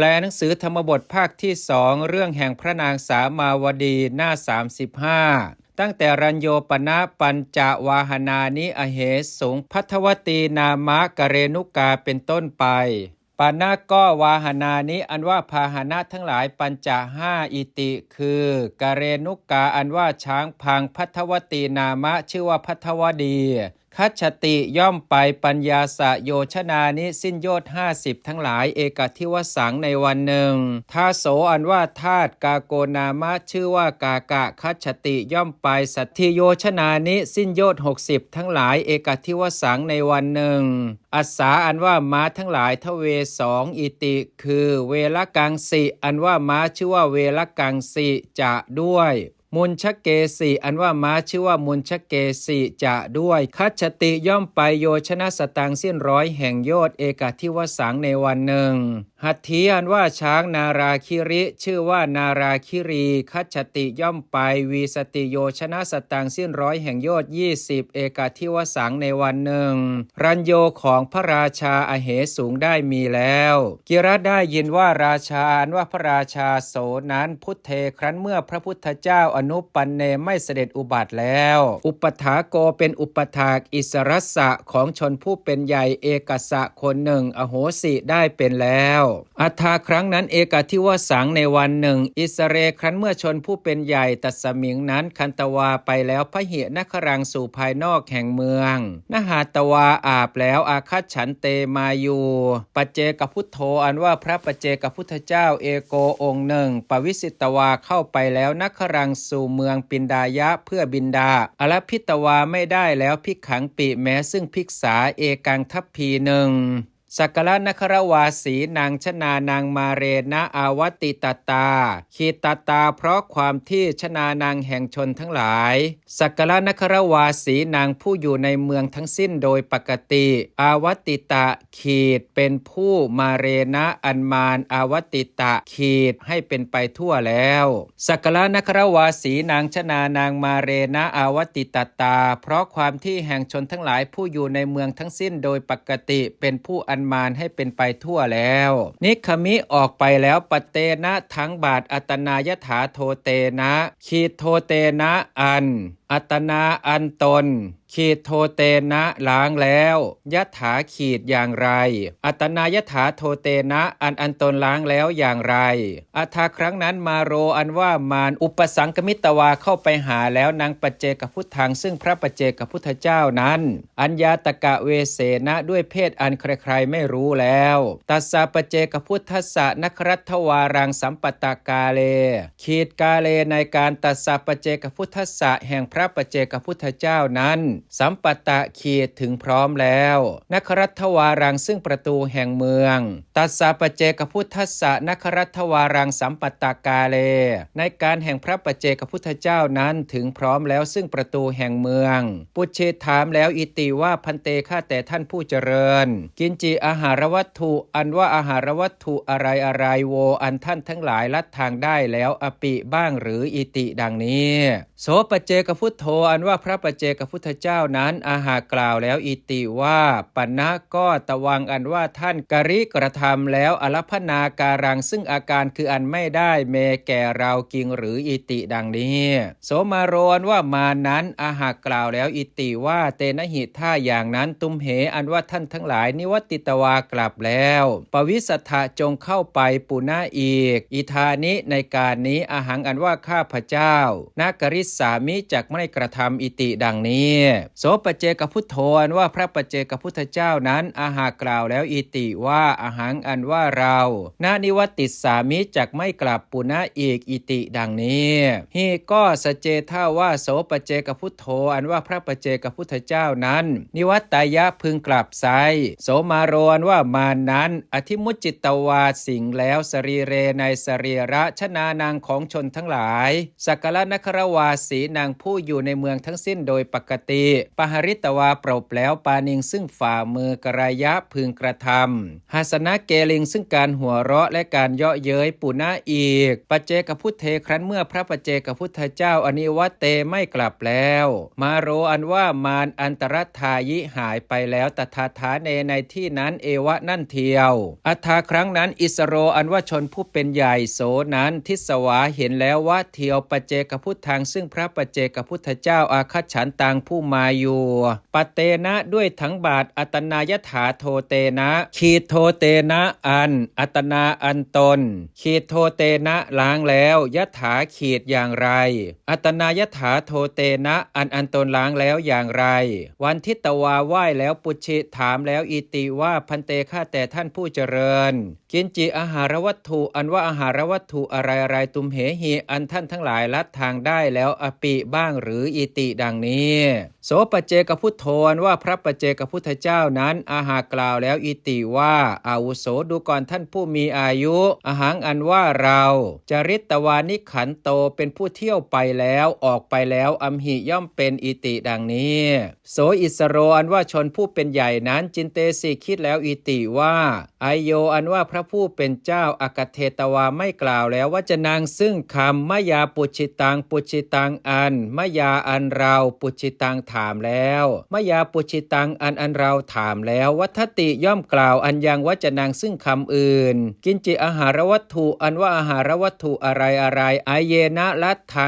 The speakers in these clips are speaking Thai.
แปลหนังสือธรรมบทภาคที่2เรื่องแห่งพระนางสามาวดีหน้า35ตั้งแต่รัญโยปนะปัญจวาหนานิอเหสุงพัทวตีนามะกะเรนุกาเป็นต้นไปปานะก็วาหนานิอันว่าพาหนะทั้งหลายปัญจห้าอิติคือกะเรนุกาอันว่าช้างพังพัทวตีนามะชื่อว่าพัทวดีคัจฉติย่อมไปปัญญาสะโยชนานิสิ้นโยชน์50ทั้งหลายเอกทิวสังในวันหนึ่งทาโสอันว่าธาตุกาโกนามะชื่อว่ากากะคัจฉติย่อมไปสัทธิโยชนานิสิ้นโยชน์60ทั้งหลายเอกทิวสังในวันหนึ่งอัสสาอันว่าม้าทั้งหลายทเวสองอิติคือเวลกังสิอันว่าม้าชื่อว่าเวลกังสิจะด้วยมุนชเกสีอันว่าม้าชื่อว่ามุนชเกสีจะด้วยคัจฉติย่อมไปโยชนะสตังสิ้น100แห่งโยชน์เอกทิวสังในวันหนึ่งหัตถีอันว่าช้างนาราคิริชื่อว่านาราคิรีคัจฉติย่อมไปวีสติโยชนะสตังสิ้น100แห่งโยชน์20เอกทิวสังในวันหนึ่งรัญโยของพระราชาอเหสูงได้มีแล้วกิรได้ยินว่าราชาอันว่าพระราชาโสนั้นพุทเทครั้นเมื่อพระพุทธเจ้าอนุปันเนไม่เสด็จอุบัติแล้วอุปถาโกเป็นอุปถากอิสรัสสะของชนผู้เป็นใหญ่เอกสะคนหนึ่งอโหสิได้เป็นแล้วอัฏฐาครั้งนั้นเอกทิวสังในวันหนึ่งอิสเรครั้นเมื่อชนผู้เป็นใหญ่ตัสมิงนั้นคันตวาไปแล้วพหินครังสู่ภายนอกแห่งเมืองนหาตวาอาบแล้วอาคัจฉันเตมายูปัจเจกพุทโธอันว่าพระปัจเจกพุทธเจ้าเอโกองค์หนึ่งปวิสิตวาเข้าไปแล้วนครังสู่เมืองปินดายะเพื่อบินดาอลพิตวาไม่ได้แล้วภิกขังปิแม้ซึ่งภิกษาเอกังทัพพีหนึ่งสักกะนครวาสีนางชนานางมาเรนะอาวติตตาขีตตาเพราะความที่ชนานางแห่งชนทั้งหลายสักกะนครวาสีนางผู้อยู่ในเมืองทั้งสิ้นโดยปกติอาวติตะขีดเป็นผู้มาเรนะอันมานอาวติตะขีดให้เป็นไปทั่วแล้วสักกะนครวาสีนางชนานางมาเรนะอาวติตตาเพราะความที่แห่งชนทั้งหลายผู้อยู่ในเมืองทั้งสิ้นโดยปกติเป็นผู้อันมานให้เป็นไปทั่วแล้วนิคมิออกไปแล้วปเตนะทั้งบาทอัตนายถาโทเตนะขีดโทเตนะอันอัตนาอันตนขีดโทเตนะล้างแล้วยถาขีดอย่างไรอัตนายถาโทเตนะอันตนล้างแล้วอย่างไรอัฏฐาครั้งนั้นมาโรอันว่ามารอุปสังกมิตวาเข้าไปหาแล้วนางปัจเจกพุทธังซึ่งพระปัจเจกพุทธเจ้านั้นอัญญาตกะเวเสนะด้วยเพศอันใครๆไม่รู้แล้วตัสสะปัจเจกพุทธัสสะนครัตถวารังสัมปตากาเลขีดกาเลในการตัสสะปัจเจกพุทธัสสะแห่งพระปัจเจกพุทธเจ้านั้นสัมปตะขีดถึงพร้อมแล้วนครัตถวารังซึ่งประตูแห่งเมืองตัสสะปัจเจกพุทธัสสะนครัตถวารังสัมปตากาเลในการแห่งพระปัจเจกพุทธเจ้านั้นถึงพร้อมแล้วซึ่งประตูแห่งเมืองปุเชถามแล้วอิติว่าพันเตข้าแต่ท่านผู้เจริญกินจิอาหารวัตถุอันว่าอาหารวัตถุอะไรโวอันท่านทั้งหลายลัดทางได้แล้วอปิบ้างหรืออิติดังนี้โสปัจเจกพุทโธอันว่าพระปัจเจกพุทธเจ้านั้นอาหากล่าวแล้วอิติว่าปัณณะก็ตะวังอันว่าท่านกริกระทำแล้วอลัพนาการังซึ่งอาการคืออันไม่ได้เมแก่เรากิงหรืออิติดังนี้โสมาโรอันว่ามานั้นอาหากล่าวแล้วอิติว่าเตนะหิท่าอย่างนั้นตุมเหอันว่าท่านทั้งหลายนิวัติตวากลับแล้วปวิสัทธะจงเข้าไปปุณะอีกอิธานิในการนี้อาหังอันว่าข้าพเจ้านากริสามิจักไม่กระทำอิติดังนี้โสปัจเจกพุทโธอันว่าพระปัจเจกพุทธเจ้านั้นอาหากล่าวแล้วอิติว่าอาหังอันว่าเรานานิวัติสามิจักไม่กลับปุณะอีกอิติดังนี้ฮีก็สเจท่าว่าโสปัจเจกพุทโธอันว่าพระปัจเจกพุทธเจ้านั้นนิวัตตายะพึงกลับไซโสมาโรอันว่ามานั้นอธิมุจจิตวาสิงแล้วสรีเรในสรีระชนานางของชนทั้งหลายสักกะนครวา สีนางผู้อยู่ในเมืองทั้งสิ้นโดยปกติปหริตวาปรบแล้วปานิงซึ่งฝ่ามือกรายะพึงกระทำหาสนะเกลิงซึ่งการหัวเราะและการเยาะเย้ยปุณะอีกปัจเจกพุทเทครั้นเมื่อพระปัจเจกพุทธเจ้าอนิวัตเตไม่กลับแล้วมาโรอันว่ามารอันตรธายิหายไปแล้วตถาฐาเนในที่นั้นเอวะนั่นเทียวอัฏฐาครั้งนั้นอิสโรอันว่าชนผู้เป็นใหญ่โสนั้นทิสวาเห็นแล้วว่าเทียวปัจเจกพุทธังซึ่งพระปัจเจกพุทธเจ้าอาคัจฉันตังผู้มาอยู่ปัตเตนะด้วยทั้งบาทอัตนายถาโทเตนะขีดโทเตนะอันอัตนาอันตนขีดโทเตนะล้างแล้วยถาขีดอย่างไรอัตนายถาโทเตนะอันตนล้างแล้วอย่างไรวันทิตวาไหว้แล้วปุชิถามแล้วอิติว่าพันเตข้าแต่ท่านผู้เจริญกินจิอาหารวัตถุอันว่าอาหารวัตถุอะไรตุมเหหิอันท่านทั้งหลายลัดทางได้แล้วอปิบ้างหรืออิติดังนี้โสปัจเจกพุทโธอันว่าพระปัจเจกพุทธเจ้านั้นอาหากล่าวแล้วอิติว่าอาวุโสดูก่อนท่านผู้มีอายุอาหังอันว่าเราจริตวานิขันโตเป็นผู้เที่ยวไปแล้วออกไปแล้วอัมหิย่อมเป็นอิติดังนี้โสอิสโรอันว่าชนผู้เป็นใหญ่นั้นจินเตสิคิดแล้วอิติว่าไอโยอันว่าพระผู้เป็นเจ้าอกเทตวาไม่กล่าวแล้วว่าจะนางซึ่งคำมยาปุชิตังอันมยาอันเราปุชิตังถามแล้วมยาปุชิตังอันเราถามแล้ววัฏติย่อมกล่าวอันยังว่าจะนางซึ่งคำอื่นกินจิอาหารวัตถุอันว่าอาหารวัตถุอะไรไอเยนะลัดทา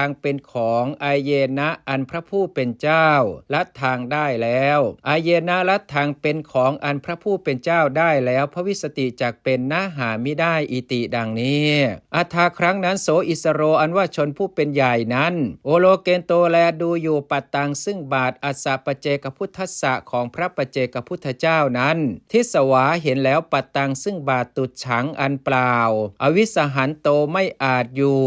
งเป็นของไอเยนะอันพระผู้เป็นเจ้าลัดทางได้แล้วไอเยนะลัดทางเป็นของอันพระผู้เป็นเจ้าได้แล้วพระวิสติจักเป็นนะหามิได้อิติดังนี้อัฏฐาครั้งนั้นโสอิสโรอันว่าชนผู้เป็นใหญ่นั้นโอโลเกนโตแลดูอยู่ปัตตังซึ่งบาทอัสสะปัจเจกพุทธัสสะของพระปัจเจกพุทธเจ้านั้นทิสวาเห็นแล้วปัตตังซึ่งบาทตุฉังอันเปล่าอวิสหันโตไม่อาจอยู่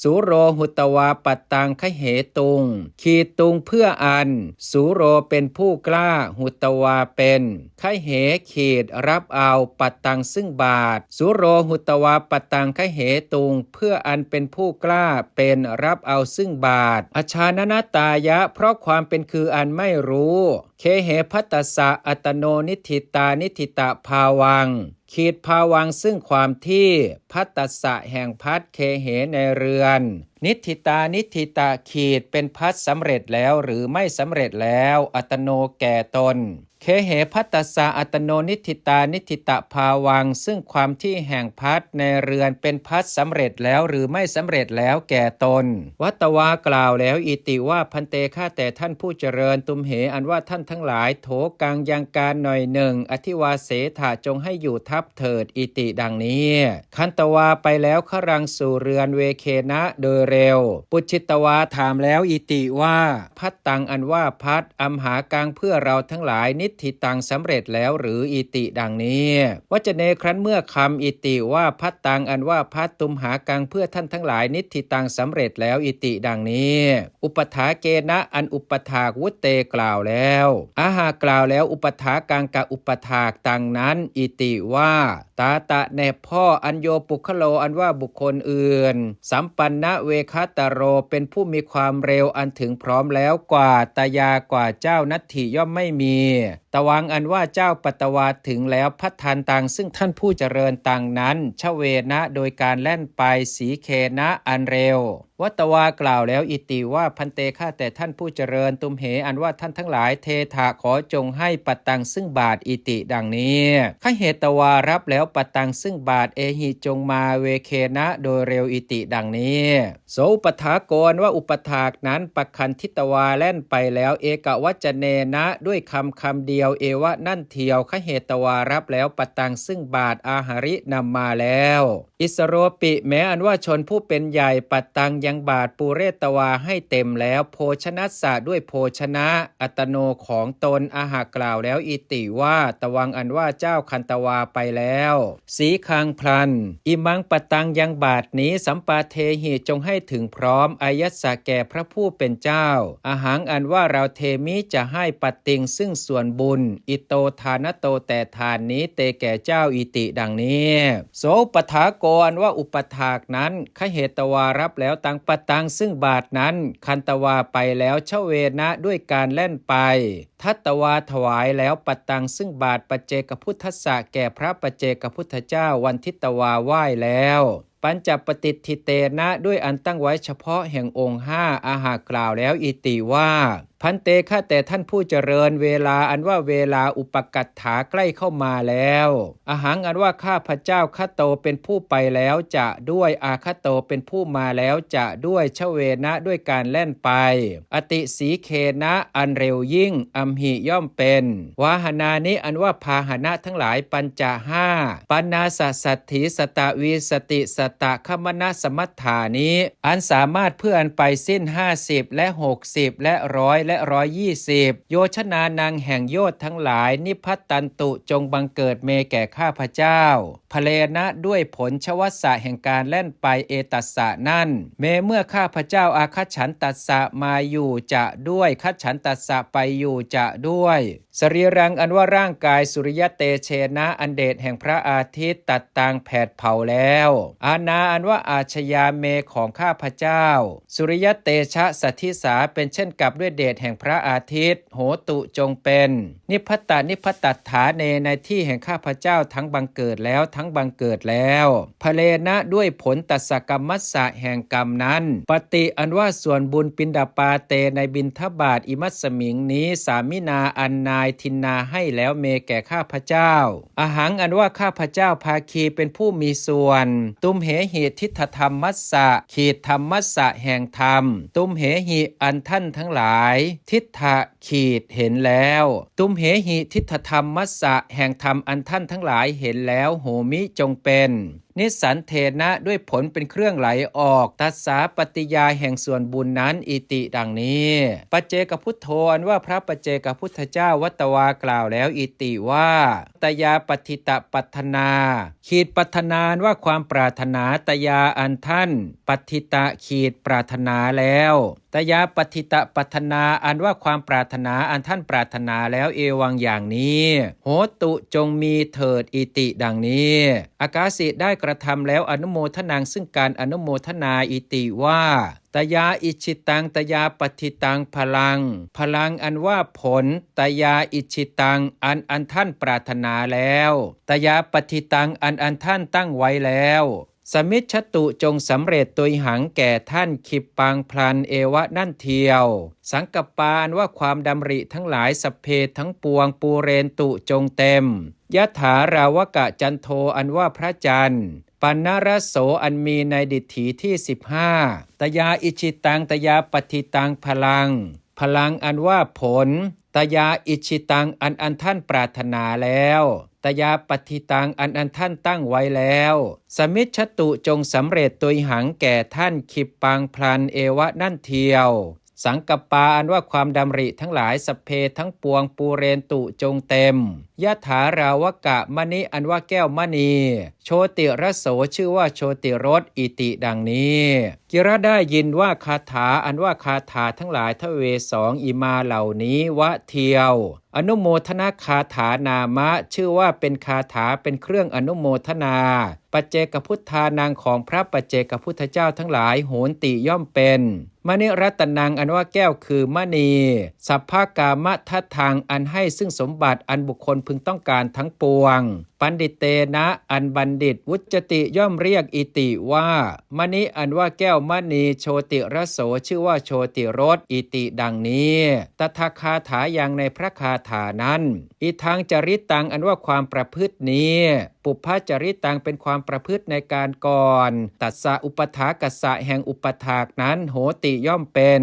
สุโรหุตวาปัตตังขเหตุงขีดตุงเพื่ออันสุโรเป็นผู้กล้าหุตวาเป็นขเหขีดรับเอาปัตตังซึ่งบาทสุโรหุตวาปัตตังขเหตุงเพื่ออันเป็นผู้กล้าเป็นรับเอาซึ่งบาทอชานนตายะเพราะความเป็นคืออันไม่รู้เคเหพัตตสะอัตโนนิธิตานิธิตะภาวังขีดภาวังซึ่งความที่พัตตสะแห่งพัดเคเหในเรือนนิธิตานิธิตะขีดเป็นพัดสำเร็จแล้วหรือไม่สำเร็จแล้วอัตโนแก่ตนเคเหพัตตสะอัตโนนิธิตานิธิตะภาวังซึ่งความที่แห่งพัดในเรือนเป็นพัดสำเร็จแล้วหรือไม่สำเร็จแล้วแก่ตนวัตวากล่าวแล้วอิติว่าพันเตข้าแต่ท่านผู้เจริญตุมเหอันว่าท่านทั้งหลายโถกังยังการหน่อยหนึ่งอธิวาเสถาจงให้อยู่ทับเถิดอิติดังนี้คันตวาไปแล้วขรังสู่เรือนเวเคนะโดยเร็วปุจิตวาถามแล้วอิติว่าพัดตังอันว่าพัดอัมหากังเพื่อเราทั้งหลายนิทิตังสำเร็จแล้วหรืออิติดังนี้วจเนครั้นเมื่อคำอิติว่าพัดตังอันว่าพัดตุมหากังเพื่อท่านทั้งหลายนิทิตังสำเร็จแล้วอิติดังนี้อุปถาเกนะอันอุปถากวุตเตกล่าวแล้วอาหากล่าวแล้วอุปถากังกะอุปถากตังนั้นอิติว่าตาตะแนบพ่ออัญโยปุคโลอันว่าบุคคลอื่นสัมปันนะเวคตโรเป็นผู้มีความเร็วอันถึงพร้อมแล้วกว่าตายากว่าเจ้านัตถิย่อมไม่มีตวังอันว่าเจ้าปัตตวาถึงแล้วพัฒทานตังซึ่งท่านผู้เจริญตังนั้นชเวนะโดยการแล่นไปสีเคนะอันเร็ววัตวากล่าวแล้วอิติว่าพันเตข้าแต่ท่านผู้เจริญตุมเหอันว่าท่านทั้งหลายเทถาขอจงให้ปัตตังซึ่งบาทอิติดังนี้ข้าเหตวารับแล้วปัตตังซึ่งบาทเอหิจงมาเวเคนะโดยเร็วอิติดังนี้โสอุปถาโกนว่าอุปถากนั้นปักขันทิตวาแล่นไปแล้วเอกวัจเนนะด้วยคำเดียวเอวะนั่นเทียวข้าเหตวารับแล้วปัตตังซึ่งบาทอาหารินำมาแล้วอิสโรปิแม้อันว่าชนผู้เป็นใหญ่ปัตตังยังบาทปูเรตวาให้เต็มแล้วโภชนัสสะด้วยโภชนะอัตโนของตนอาหากล่าวแล้วอิติว่าตวังอันว่าเจ้าคันตวาไปแล้วสีคังพลันอิมังปัตตังยังบาทนี้สัมปาเทหิจงให้ถึงพร้อมอายัสสะแก่พระผู้เป็นเจ้าอาหังอันว่าเราเทมิจะให้ปัตติงซึ่งส่วนบุญอิโตทานโตแต่ทานนี้เตแก่เจ้าอิติดังนี้โสปถาโกอันว่าอุปถากนั้นขเหตวารับแล้วตัง ปตังซึ่งบาทนั้นคันตวาไปแล้วเชเวนะด้วยการแล่นไปทัตตวาถวายแล้วปตังซึ่งบาทปัจเจกพุทธัสสะแก่พระปัจเจกพุทธเจ้าวันทิตวาไหว้แล้วปัญจปฏิทิเตนะด้วยอันตั้งไว้เฉพาะแห่งองค์ห้าอาหากล่าวแล้วอิติว่าพันเตข้าแต่ท่านผู้เจริญเวลาอันว่าเวลาอุปกัตถาใกล้เข้ามาแล้วอาหังอันว่าข้าพระเจ้าคโตเป็นผู้ไปแล้วจะด้วยอาคโตเป็นผู้มาแล้วจะด้วยเชเวนะด้วยการแล่นไปอติสีเคนะอันเร็วยิ่งอัมหิย่อมเป็นวาหนานิอันว่าพาหนะทั้งหลายปัญจห้าปันนาสัตถีสตวีสติสตะคมนะสมัฏฐานี้อันสามารถเพื่ออันไปสิ้น50และ60และ100และ120โยชนานังแห่งโยชน์ทั้งหลายนิพัตตันตุจงบังเกิดเมแก่ข้าพเจ้าพเลนะด้วยผลชวัสสะแห่งการแล่นไปเอตัสสะนั่นเมื่อข้าพเจ้าอาคัจฉันตัสสะมาอยู่จะด้วยคัจฉันตัสสะไปอยู่จะด้วยสรีรังอันว่าร่างกายสุริยเตเชนะอันเดชแห่งพระอาทิตย์ตัดตางแผดเผาแล้วอาณาอันว่าอาชญาเมของข้าพเจ้าสุริยเตชะสัทธิสาเป็นเช่นกับด้วยเดชแห่งพระอาทิตย์โหตุจงเป็นนิพพตานิพพตัฏฐาเนในที่แห่งข้าพเจ้าทั้งบังเกิดแล้วทั้งบังเกิดแล้วพเลนะด้วยผลตัสสกรรมัสสะแห่งกรรมนั้นปฏิอันว่าส่วนบุญปินดาปาเตในบิณฑบาตอิมัสสมิงนี้สามินาอันนายทินนาให้แล้วเมแก่ข้าพเจ้าอาหังอันว่าข้าพเจ้าภาคีเป็นผู้มีส่วนตุมเหหิทิฏฐธรรมมัสสะขีดธรรมมัสสะแห่งธรรมตุมเหหิอันท่านทั้งหลายทิฏฐะขีดเห็นแล้วตุมเหหิทิฏฐธรรมมัสสะแห่งธรรมอันท่านทั้งหลายเห็นแล้วโหมิจงเป็นนิสันเทนะด้วยผลเป็นเครื่องไหลออกตัสสาปฏิยาแห่งส่วนบุญนั้นอิติดังนี้ปัจเจกพุทโธอันว่าพระปัจเจกพุทธเจ้าวัตวากล่าวแล้วอิติว่าตยาปฏิตะปัฏนาขีดปัฏนานว่าความปรารถนาตยาอันท่านปฏิตะขีดปรารถนาแล้วตยาปฏิตะปัฏนาอันว่าความปรารถนาอันท่านปรารถนาแล้วเอวังอย่างนี้โหตุจงมีเถิดอิติดังนี้อากาสิได้กระทำแล้วอนุโมทนาซึ่งการอนุโมทนาอิติว่าตยาอิชิตังตยาปฏิตังพลังพลังอันว่าผลตยาอิชิตังอันท่านปรารถนาแล้วตยาปฏิตังอันท่านตั้งไว้แล้วสมิชชตุจงสำเร็จตุยหังแก่ท่านขิปปังพลันเอวะนั่นเทียวสังกัปปาอันว่าความดำริทั้งหลายสพเพทั้งปวงปูเรนตุจงเต็มยะถาราวกะจันโทอันว่าพระจันทร์ปันนรโสอันมีในดิถีที่15ตยาอิชิตังตยาปฏิตังพลังพลังอันว่าผลตยาอิชิตังอันท่านปรารถนาแล้วตยาปฏิตังอันท่านตั้งไว้แล้วสมิชชตุจงสำเร็จตุยหังแก่ท่านขิปปังพลันเอวะนั่นเทียวสังกัปปาอันว่าความดำริทั้งหลายสพเพทั้งปวงปูเรนตุจงเต็มยะถาราวกะมณีอันว่าแก้วมณีโชติรโสชื่อว่าโชติรสอิติดังนี้กิระได้ยินว่าคาถาอันว่าคาถาทั้งหลายทเวสองอิมาเหล่านี้วะเทียวอนุโมทนาคาถานามะชื่อว่าเป็นคาถาเป็นเครื่องอนุโมทนาปัจเจกพุทธานางของพระปัจเจกพุทธเจ้าทั้งหลายโหนติย่อมเป็นมณิรัตนังอันว่าแก้วคือมณีสัพพกามะทัทังอันให้ซึ่งสมบัติอันบุคคลพึงต้องการทั้งปวงปันดิเตนะอันบัณฑิตวุจติย่อมเรียกอิติว่ามณีอันว่าแก้วมณีโชติรโสชื่อว่าโชติรสอิติดังนี้ตถาคาถายังในพระคาถานั้นอีทางจริตตังอันว่าความประพฤตินี้ปุพพจริตตังเป็นความประพฤติในการก่อนตัสสะอุปถากัสสะแห่งอุปถากนั้นโหติย่อมเป็น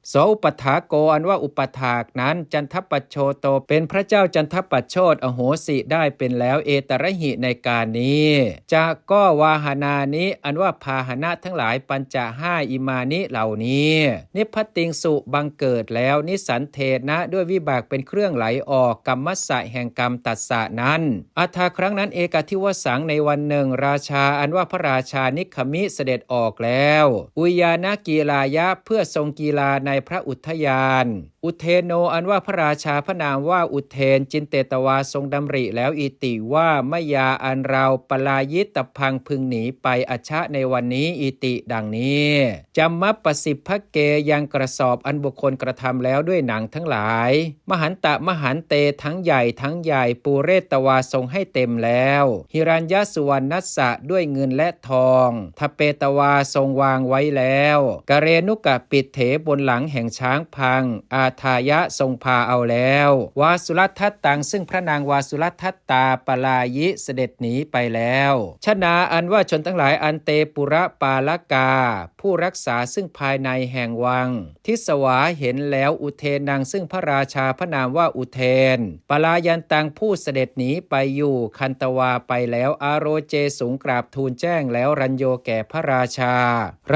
โสอุปถาโกอันว่าอุปถากนั้นจันทปัจโชโตเป็นพระเจ้าจันทปัจโชตอโหสิได้เป็นแล้วเอตระหิในการนี้จากก็วาหนานี้อันว่าพาหนะทั้งหลายปัญจห้าอิมานิเหล่านี้นิพพติงสุบังเกิดแล้วนิสันเทนะด้วยวิบากเป็นเครื่องไหลออกกรรมสะแห่งกรรมตัสสะนั้นอัฐาครั้งนั้นเอกทิวสังในวันหนึ่งราชาอันว่าพระราชานิคมิเสด็จออกแล้วอุยานากีฬายะเพื่อทรงกีฬาในพระอุทยาน อุเทโนอันว่าพระราชาพระนามว่าอุเทนจินเตตวาทรงดำริแล้วอิติว่ามยาอันเราปลายิตพังพึงหนีไปอัชชะในวันนี้อิติดังนี้จำมัปปสิภเกยังกระสอบอันบุคคลกระทำแล้วด้วยหนังทั้งหลายมหันตะมหันเตทั้งใหญ่ปูเรตวาทรงให้เต็มแล้วหิรัญญสุวรรณัสสะด้วยเงินและทองทเปตวาทรงวางไว้แล้วกเรนุกะปิดเถบนหลังแห่งช้างพังอาทายะทรงพาเอาแล้ววาสุรัตทัตตังซึ่งพระนางวาสุรัตทัตตาปลายิเสด็จหนีไปแล้วชนาอันว่าชนทั้งหลายอันเตปุระปาลกาผู้รักษาซึ่งภายในแห่งวังทิสวาเห็นแล้วอุเทนนางซึ่งพระราชาพระนามว่าอุเทนปลายันตังผู้เสด็จหนีไปอยู่คันตวาไปแล้วอาโรเจสูงกราบทูลแจ้งแล้วรัญโยแก่พระราชา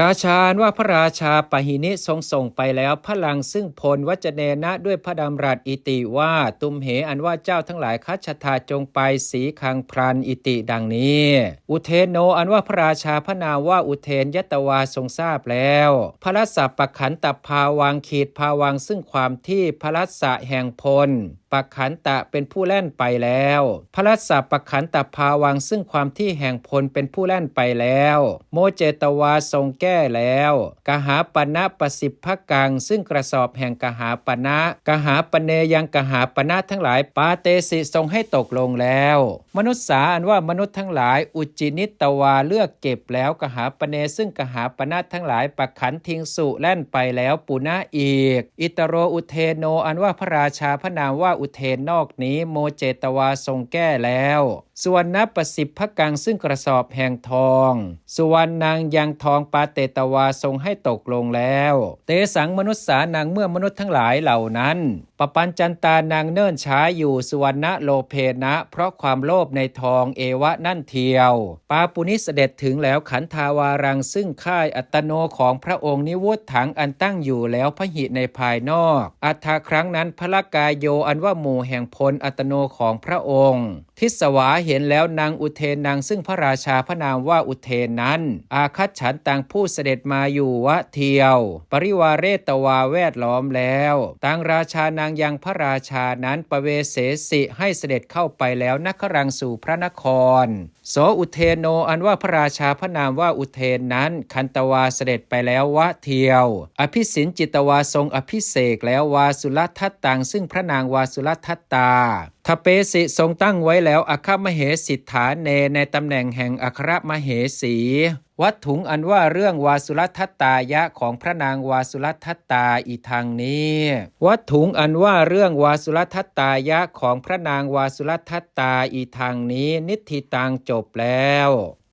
ราชาว่าพระราชาปหินิทรงส่งไปแล้วพลังซึ่งพลวจเนนะด้วยพระดำรัสอิติว่าตุมเหอันว่าเจ้าทั้งหลายคัจฉทาจงไปสีคังพรันอิติดังนี้อุเทนโนอันว่าพระราชาพระนามว่าอุเทนยตวาทรงทราบแล้วพระรัสสะปขันตภาวังขีดภาวังซึ่งความที่พระรัสสะแห่งพลปขันตะเป็นผู้แล่นไปแล้วพระรัสสะปขันตภาวังซึ่งความที่แห่งพลเป็นผู้แล่นไปแล้วโมเจตวาทรงแก้แล้วกหาปณะปสิภพกังซึ่งกระสอบแห่งกหาปณะกหาปเนยังกหาปณะทั้งหลายปาเตสิทรงให้ตกลงแล้วมนุษย์สาอันว่ามนุษย์ทั้งหลายอุจินิตวาเลือกเก็บแล้วกหาปเนซึ่งกหาปณะทั้งหลายปขันทิงสุแล่นไปแล้วปุณะอีกอิตโรอุเทโนอันว่าพระราชาพระนามว่าอุเทนนอกนี้โมเจตวาทรงแก้แล้วส่วนนับประสิบพกังซึ่งกระสอบแห่งทองสุวรรณนางยังทองปาเตตวาทรงให้ตกลงแล้วเตสังมนุษย์สานางเมื่อมนุษย์ทั้งหลายเหล่านั้นปปัญจันตานางเนิ่นช้าอยู่สุวรรณโลเพนะเพราะความโลภในทองเอวะนั่นเทียวปาปุนิเสด็จถึงแล้วขันธาวารังซึ่งค่ายอัตโนของพระองค์นิวุฒถังอันตั้งอยู่แล้วพหิในภายนอกอัฏฐาครั้งนั้นพระกายโยอันว่าหมู่แห่งพลอัตโนของพระองค์ทิสวาเห็นแล้วนางอุเทนนางซึ่งพระราชาพระนามว่าอุเทนนั้นอาคัจฉันต่างผู้เสด็จมาอยู่วะเทียวปริวาเรตวาแวดล้อมแล้วต่างราชานางยังพระราชานั้นปเวเสสิให้เสด็จเข้าไปแล้วนครังสู่พระนครโสอุเทโนอันว่าพระราชาพระนามว่าอุเทนนั้นคันตวาเสด็จไปแล้ววะเทียวอภิสินจิตวาทรงอภิเษกแล้ววาสุรัตทัตตังซึ่งพระนางวาสุรัตทัตตาทเปสิทรงตั้งไว้แล้วอัครมเหสิทธาเนในตำแหน่งแห่งอัครมเหสีวัตถุงอันว่าเรื่องวาสุรัตทัตตายะของพระนางวาสุรัตทัตตาอีทางนี้วัตถุงอันว่าเรื่องวาสุรัตทัตตายะของพระนางวาสุรัตทัตตาอีทางนี้นิทธิตังจบแล้ว